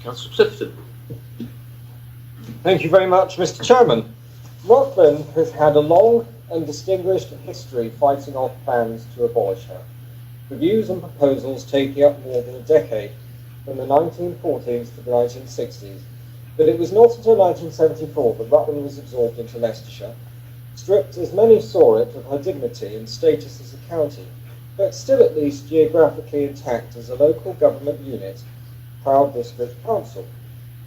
Councillor Clifton. Thank you very much, Mr. Chairman. Rutland has had a long and distinguished history fighting off plans to abolish her. Reviews and proposals taking up more than a decade, from the 1940s to the 1960s. But it was not until 1974 that Rutland was absorbed into Leicestershire, stripped, as many saw it, of her dignity and status as a county, but still at least geographically intact as a local government unit, proud district council.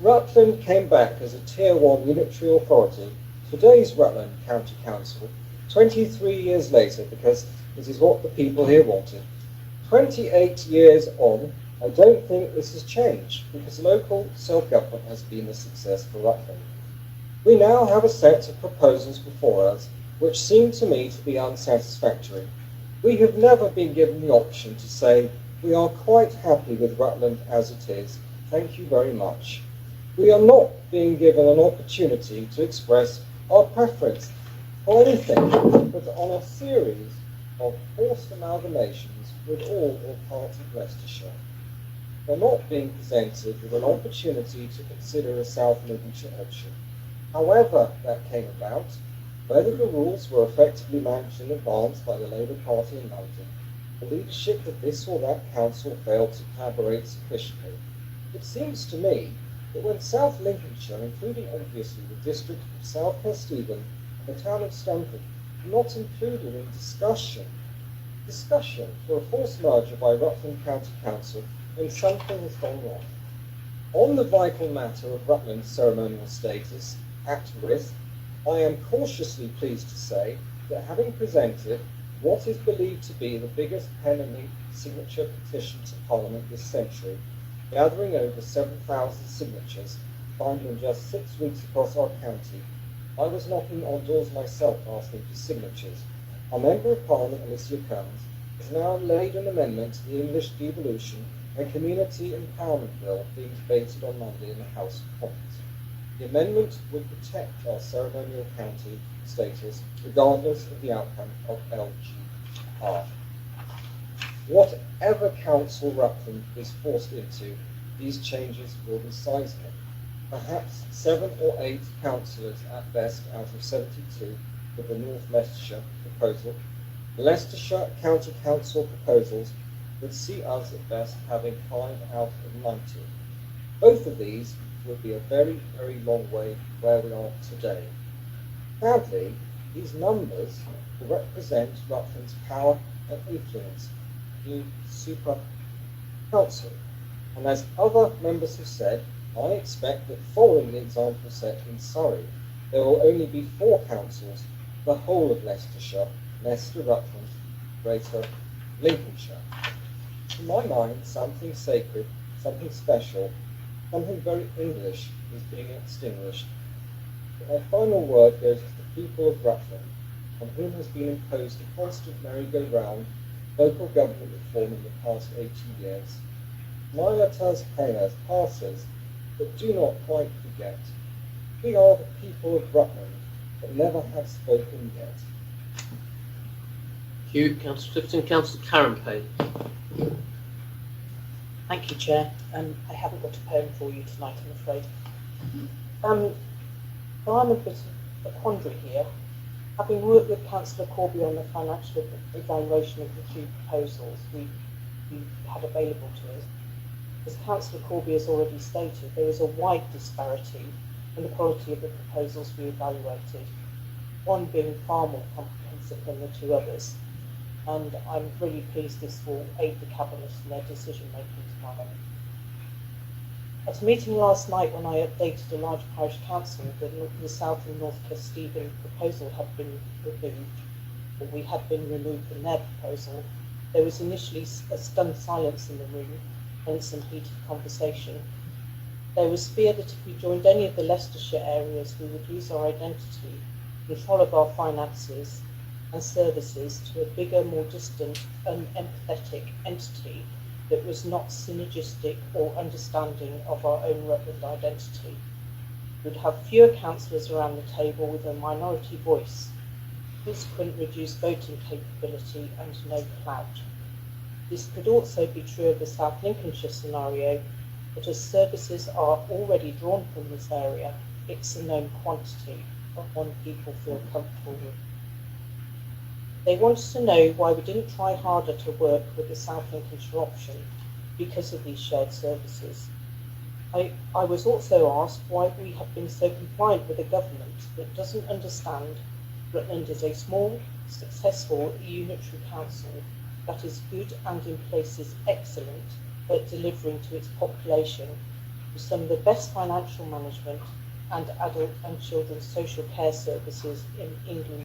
Rutland came back as a Tier 1 unitary authority, today's Rutland County Council, 23 years later, because this is what the people here wanted. 28 years on, I don't think this has changed, because local self-government has been a success for Rutland. We now have a set of proposals before us, which seem to me to be unsatisfactory. We have never been given the option to say, we are quite happy with Rutland as it is, thank you very much. We are not being given an opportunity to express our preference for anything but on a series of forced amalgamations with all or part of Leicestershire. We're not being presented with an opportunity to consider a South Lincolnshire option. However that came about, whether the rules were effectively managed in advance by the Labour Party in London, the leadership of this or that council failed to collaborate sufficiently. It seems to me that when South Lincolnshire, including obviously the district of South Hesteven and the town of Stamford, are not included in discussion for a forced merger by Rutland County Council, then something has gone wrong. On the vital matter of Rutland's ceremonial status, at risk, I am cautiously pleased to say that having presented what is believed to be the biggest pen and ink signature petition to Parliament this century, gathering over 7,000 signatures, finding in just 6 weeks across our county, I was knocking on doors myself asking for signatures. Our Member of Parliament, Alicia Combs, has now laid an amendment to the English Devolution and Community Empowerment Bill being debated on Monday in the House of Commons. The amendment would protect our ceremonial county status regardless of the outcome of LGR. Whatever council Rutland is forced into, these changes will be seismic. Perhaps 7 or 8 councillors at best out of 72 with the North Leicestershire proposal. Leicestershire County Council proposals would see us at best having 5 out of 90. Both of these would be a very, very long way where we are today. Sadly, these numbers represent Rutland's power and influence, the super council. And as other members have said, I expect that following the example set in Surrey, there will only be 4 councils, the whole of Leicestershire, Leicester, Rutland, Greater Lincolnshire. To my mind, something sacred, something special, something very English is being extinguished. But my final word goes to the people of Rutland, on whom has been imposed a constant merry-go-round local government reform in the past 80 years. Miletus passes, but do not quite forget. We are the people of Rutland, but never have spoken yet. Thank you, Councillor Clifton. Councillor Karen Payne. Thank you, Chair. I haven't got a poem for you tonight, I'm afraid. So I'm a bit of a quandary here. Having worked with Councillor Corby on the financial evaluation of the 2 proposals we had available to us, as Councillor Corby has already stated, there is a wide disparity in the quality of the proposals we evaluated, one being far more comprehensive than the 2 others. And I'm really pleased this will aid the Cabinet in their decision-making tomorrow. At a meeting last night when I updated a large parish council that the South and North Kesteven proposal had been removed, or we had been removed from their proposal, there was initially a stunned silence in the room and some heated conversation. There was fear that if we joined any of the Leicestershire areas, we would lose our identity, control of our finances and services to a bigger, more distant, unempathetic entity that was not synergistic or understanding of our own Rutland identity. We'd have fewer councillors around the table with a minority voice, consequent reduced voting capability and no clout. This could also be true of the South Lincolnshire scenario, but as services are already drawn from this area, it's a known quantity of one people feel comfortable with. They wanted to know why we didn't try harder to work with the South Lincolnshire option because of these shared services. I was also asked why we have been so compliant with a government that doesn't understand Rutland is a small, successful unitary council that is good and in places excellent at delivering to its population with some of the best financial management and adult and children's social care services in England.